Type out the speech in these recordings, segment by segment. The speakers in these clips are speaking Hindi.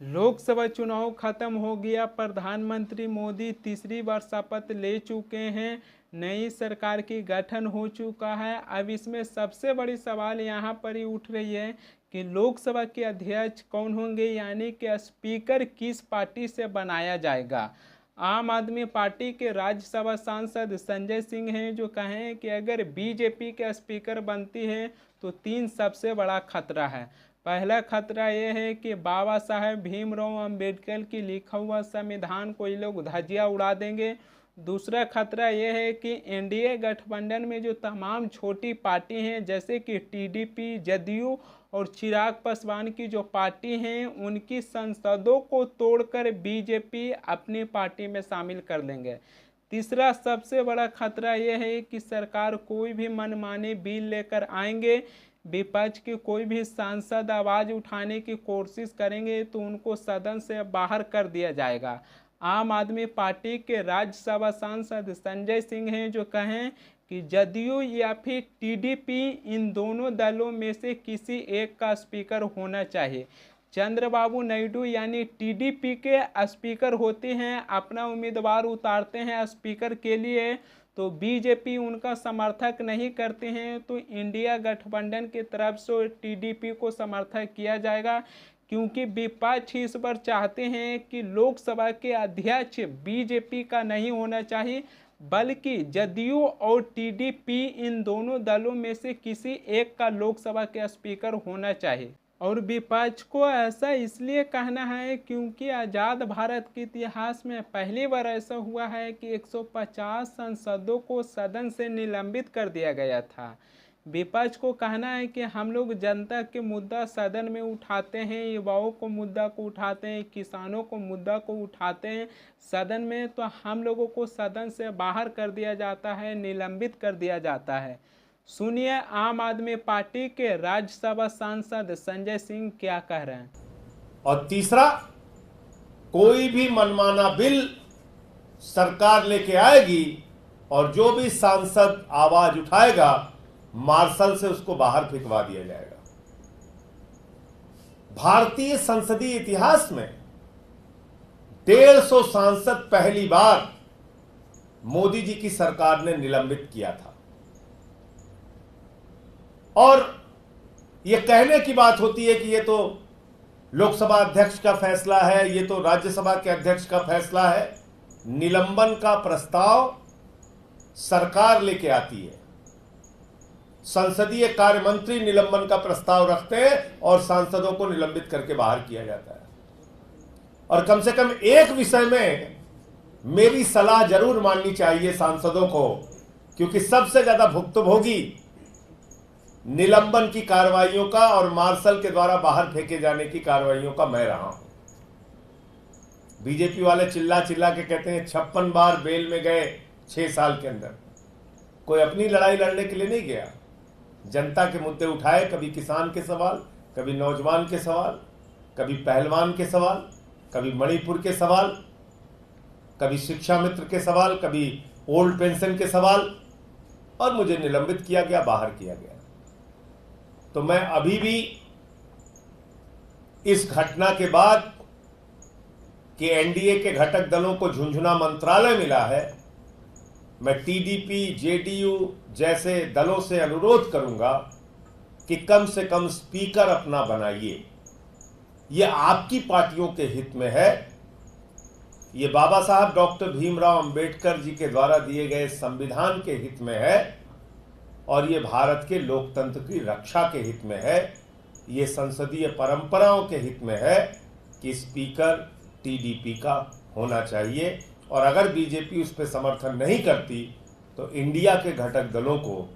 लोकसभा चुनाव खत्म हो गया। प्रधानमंत्री मोदी तीसरी बार शपथ ले चुके हैं। नई सरकार की गठन हो चुका है। अब इसमें सबसे बड़ी सवाल यहाँ पर ही उठ रही है कि लोकसभा के अध्यक्ष कौन होंगे, यानी कि स्पीकर किस पार्टी से बनाया जाएगा। आम आदमी पार्टी के राज्यसभा सांसद संजय सिंह हैं जो कहें कि अगर बीजेपी के स्पीकर बनती है तो तीन सबसे बड़ा खतरा है। पहला खतरा यह है कि बाबा साहेब भीमराव अंबेडकर की लिखा हुआ संविधान को ये लोग धज्जियां उड़ा देंगे। दूसरा खतरा यह है कि एनडीए गठबंधन में जो तमाम छोटी पार्टी हैं जैसे कि टीडीपी, जदयू और चिराग पासवान की जो पार्टी हैं, उनकी संसदों को तोड़कर बीजेपी अपनी पार्टी में शामिल कर लेंगे। तीसरा सबसे बड़ा खतरा यह है कि सरकार कोई भी मनमानी बिल लेकर आएंगे, विपक्ष के कोई भी सांसद आवाज उठाने की कोशिश करेंगे तो उनको सदन से बाहर कर दिया जाएगा। आम आदमी पार्टी के राज्यसभा सांसद संजय सिंह हैं जो कहें कि जदयू या फिर टीडीपी, इन दोनों दलों में से किसी एक का स्पीकर होना चाहिए। चंद्रबाबू नायडू यानी टीडीपी के स्पीकर होते हैं, अपना उम्मीदवार उतारते हैं स्पीकर के लिए, तो बीजेपी उनका समर्थक नहीं करते हैं तो इंडिया गठबंधन की तरफ से टीडीपी को समर्थन किया जाएगा, क्योंकि विपक्ष इस बार चाहते हैं कि लोकसभा के अध्यक्ष बीजेपी का नहीं होना चाहिए, बल्कि जदयू और टीडीपी इन दोनों दलों में से किसी एक का लोकसभा के स्पीकर होना चाहिए। और विपक्ष को ऐसा इसलिए कहना है क्योंकि आज़ाद भारत के इतिहास में पहली बार ऐसा हुआ है कि 150 सांसदों को सदन से निलंबित कर दिया गया था। विपक्ष को कहना है कि हम लोग जनता के मुद्दा सदन में उठाते हैं, युवाओं को मुद्दा को उठाते हैं, किसानों को मुद्दा को उठाते हैं सदन में, तो हम लोगों को सदन से बाहर कर दिया जाता है, निलंबित कर दिया जाता है। सुनिए आम आदमी पार्टी के राज्यसभा सांसद संजय सिंह क्या कह रहे हैं। और तीसरा, कोई भी मनमाना बिल सरकार लेके आएगी और जो भी सांसद आवाज उठाएगा, मार्शल से उसको बाहर फेंकवा दिया जाएगा। भारतीय संसदीय इतिहास में 150 सांसद पहली बार मोदी जी की सरकार ने निलंबित किया था। और यह कहने की बात होती है कि यह तो लोकसभा अध्यक्ष का फैसला है, यह तो राज्यसभा के अध्यक्ष का फैसला है। निलंबन का प्रस्ताव सरकार लेके आती है, संसदीय कार्य मंत्री निलंबन का प्रस्ताव रखते हैं और सांसदों को निलंबित करके बाहर किया जाता है। और कम से कम एक विषय में मेरी सलाह जरूर माननी चाहिए सांसदों को, क्योंकि सबसे ज्यादा भुक्तभोगी निलंबन की कार्रवाइयों का और मार्शल के द्वारा बाहर फेंके जाने की कार्रवाइयों का मैं रहा हूं। बीजेपी वाले चिल्ला चिल्ला के कहते हैं 56 बार बेल में गए 6 साल के अंदर। कोई अपनी लड़ाई लड़ने के लिए नहीं गया, जनता के मुद्दे उठाए, कभी किसान के सवाल, कभी नौजवान के सवाल, कभी पहलवान के सवाल, कभी मणिपुर के सवाल, कभी शिक्षा मित्र के सवाल, कभी ओल्ड पेंशन के सवाल, और मुझे निलंबित किया गया, बाहर किया गया। तो मैं अभी भी इस घटना के बाद कि एनडीए के घटक दलों को झुंझुना मंत्रालय मिला है, मैं टीडीपी, जेडीयू जैसे दलों से अनुरोध करूंगा कि कम से कम स्पीकर अपना बनाइए। यह आपकी पार्टियों के हित में है, ये बाबा साहब डॉक्टर भीमराव अंबेडकर जी के द्वारा दिए गए संविधान के हित में है, और ये भारत के लोकतंत्र की रक्षा के हित में है, ये संसदीय परंपराओं के हित में है कि स्पीकर टीडीपी का होना चाहिए। और अगर बीजेपी उस पर समर्थन नहीं करती तो इंडिया के घटक दलों को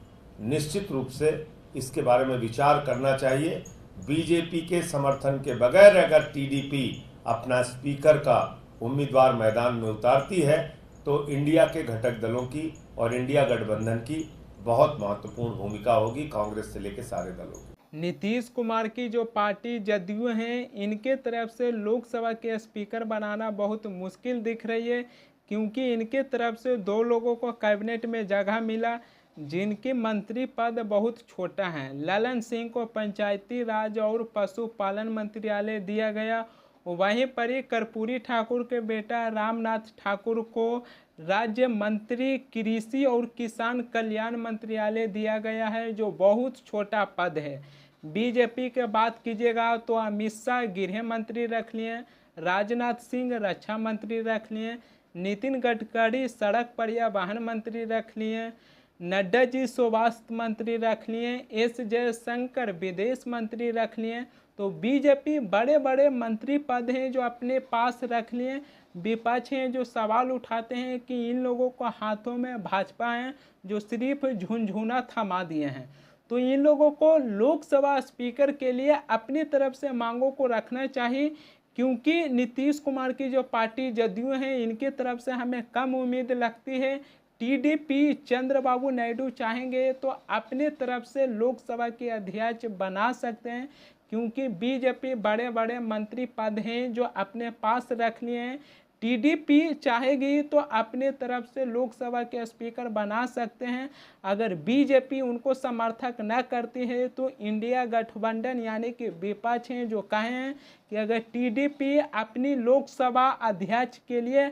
निश्चित रूप से इसके बारे में विचार करना चाहिए। बीजेपी के समर्थन के बगैर अगर टीडीपी अपना स्पीकर का उम्मीदवार मैदान में उतारती है तो इंडिया के घटक दलों की और इंडिया गठबंधन की बहुत महत्वपूर्ण भूमिका होगी, कांग्रेस से लेकर सारे दलों की। नीतीश कुमार की जो पार्टी जदयू हैं, इनके तरफ से लोकसभा के स्पीकर बनाना बहुत मुश्किल दिख रही है, क्योंकि इनके तरफ से 2 लोगों को कैबिनेट में जगह मिला जिनके मंत्री पद बहुत छोटा है। ललन सिंह को पंचायती राज और पशुपालन मंत्रालय दिया गया वहीं पर ही कर्पूरी ठाकुर के बेटा रामनाथ ठाकुर को राज्य मंत्री कृषि और किसान कल्याण मंत्रालय दिया गया है, जो बहुत छोटा पद है। बीजेपी के बात कीजिएगा तो अमित शाह गृह मंत्री रख लिए, राजनाथ सिंह रक्षा मंत्री रख लिए, नितिन गडकरी सड़क परिवहन मंत्री रख लिए, नड्डा जी स्वास्थ्य मंत्री रख लिए, एस जयशंकर विदेश मंत्री रख लिए। तो बीजेपी बड़े बड़े मंत्री पद हैं जो अपने पास रख लिए। विपक्ष हैं जो सवाल उठाते हैं कि इन लोगों को हाथों में भाजपा है जो सिर्फ झुनझुना थमा दिए हैं। तो इन लोगों को लोकसभा स्पीकर के लिए अपनी तरफ से मांगों को रखना चाहिए, क्योंकि नीतीश कुमार की जो पार्टी जदयू है इनकी तरफ से हमें कम उम्मीद लगती है। टीडीपी चंद्रबाबू नायडू चाहेंगे तो अपने तरफ से लोकसभा के अध्यक्ष बना सकते हैं, क्योंकि बीजेपी बड़े बड़े मंत्री पद हैं जो अपने पास रख लिए हैं। टीडीपी चाहेगी तो अपने तरफ से लोकसभा के स्पीकर बना सकते हैं। अगर बीजेपी उनको समर्थक न करती है तो इंडिया गठबंधन यानी कि विपक्ष हैं जो कहें कि अगर टीडीपी अपनी लोकसभा अध्यक्ष के लिए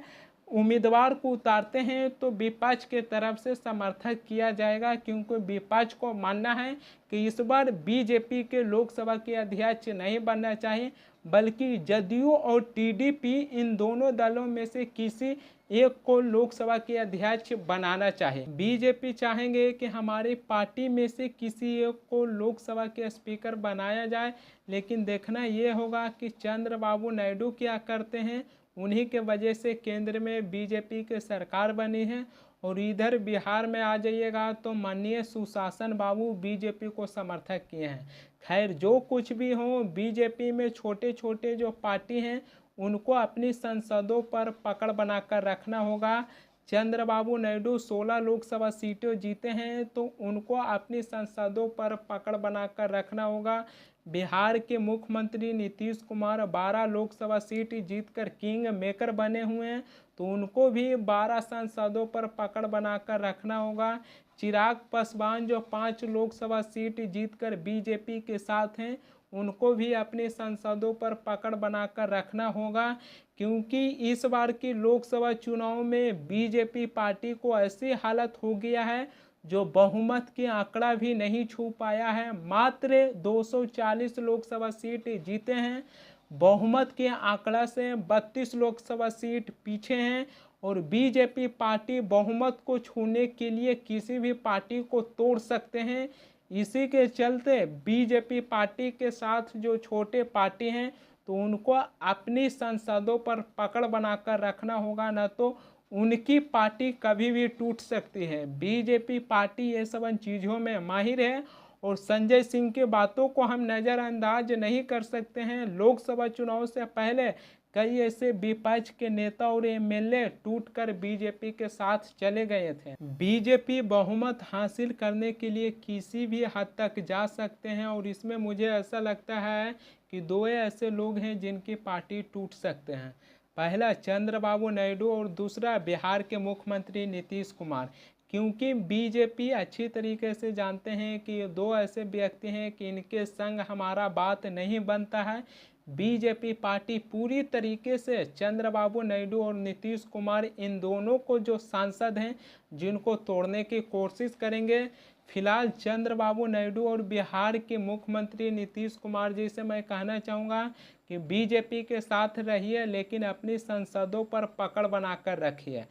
उम्मीदवार को उतारते हैं तो विपक्ष के तरफ से समर्थन किया जाएगा, क्योंकि विपक्ष को मानना है कि इस बार बीजेपी के लोकसभा के अध्यक्ष नहीं बनना चाहिए, बल्कि जदयू और टीडीपी इन दोनों दलों में से किसी एक को लोकसभा के अध्यक्ष बनाना चाहिए। बीजेपी चाहेंगे कि हमारी पार्टी में से किसी एक को लोकसभा के स्पीकर बनाया जाए, लेकिन देखना ये होगा कि चंद्रबाबू नायडू क्या करते हैं। उन्हीं के वजह से केंद्र में बीजेपी की सरकार बनी है। और इधर बिहार में आ जाइएगा तो माननीय सुशासन बाबू बीजेपी को समर्थक किए हैं। खैर जो कुछ भी हो, बीजेपी में छोटे छोटे जो पार्टी हैं उनको अपनी संसदों पर पकड़ बनाकर रखना होगा। चंद्रबाबू नायडू 16 लोकसभा सीटें जीते हैं तो उनको अपनी संसदों पर पकड़ बनाकर रखना होगा। बिहार के मुख्यमंत्री नीतीश कुमार 12 लोकसभा सीट जीतकर किंग मेकर बने हुए हैं, तो उनको भी 12 सांसदों पर पकड़ बनाकर रखना होगा। चिराग पासवान जो 5 लोकसभा सीट जीतकर बीजेपी के साथ हैं, उनको भी अपनी सांसदों पर पकड़ बनाकर रखना होगा, क्योंकि इस बार की लोकसभा चुनाव में बीजेपी पार्टी को ऐसी हालत हो गया है जो बहुमत के आंकड़ा भी नहीं छू पाया है। मात्र 240 लोकसभा सीट जीते हैं, बहुमत के आंकड़ा से 32 लोकसभा सीट पीछे हैं। और बीजेपी पार्टी बहुमत को छूने के लिए किसी भी पार्टी को तोड़ सकते हैं। इसी के चलते बीजेपी पार्टी के साथ जो छोटे पार्टी हैं तो उनको अपनी संसदों पर पकड़ बनाकर रखना होगा, न तो उनकी पार्टी कभी भी टूट सकती है। बीजेपी पार्टी ये सब चीज़ों में माहिर है और संजय सिंह की बातों को हम नज़रअंदाज नहीं कर सकते हैं। लोकसभा चुनाव से पहले कई ऐसे विपक्ष के नेता और एमएलए टूटकर बीजेपी के साथ चले गए थे। बीजेपी बहुमत हासिल करने के लिए किसी भी हद तक जा सकते हैं और इसमें मुझे ऐसा लगता है कि दो ऐसे लोग हैं जिनकी पार्टी टूट सकते हैं। पहला चंद्रबाबू नायडू और दूसरा बिहार के मुख्यमंत्री नीतीश कुमार, क्योंकि बीजेपी अच्छी तरीके से जानते हैं कि ये दो ऐसे व्यक्ति हैं कि इनके संग हमारा बात नहीं बनता है। बीजेपी पार्टी पूरी तरीके से चंद्रबाबू नायडू और नीतीश कुमार इन दोनों को जो सांसद हैं जिनको तोड़ने की कोशिश करेंगे। फिलहाल चंद्रबाबू नायडू और बिहार के मुख्यमंत्री नीतीश कुमार जी से मैं कहना चाहूँगा कि बीजेपी के साथ रहिए, लेकिन अपनी संसदों पर पकड़ बनाकर रखिए।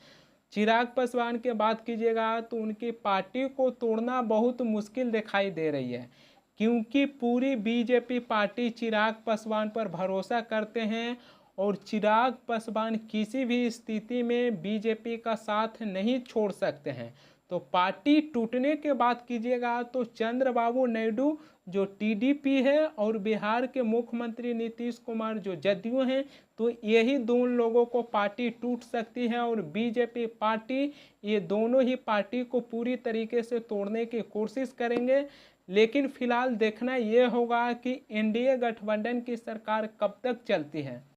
चिराग पासवान की बात कीजिएगा तो उनकी पार्टी को तोड़ना बहुत मुश्किल दिखाई दे रही है, क्योंकि पूरी बीजेपी पार्टी चिराग पासवान पर भरोसा करते हैं और चिराग पासवान किसी भी स्थिति में बीजेपी का साथ नहीं छोड़ सकते हैं। तो पार्टी टूटने के बात कीजिएगा तो चंद्रबाबू नायडू जो टीडीपी है और बिहार के मुख्यमंत्री नीतीश कुमार जो जदयू हैं, तो यही दोनों लोगों को पार्टी टूट सकती है और बीजेपी पार्टी ये दोनों ही पार्टी को पूरी तरीके से तोड़ने की कोशिश करेंगे। लेकिन फिलहाल देखना ये होगा कि एनडीए गठबंधन की सरकार कब तक चलती है।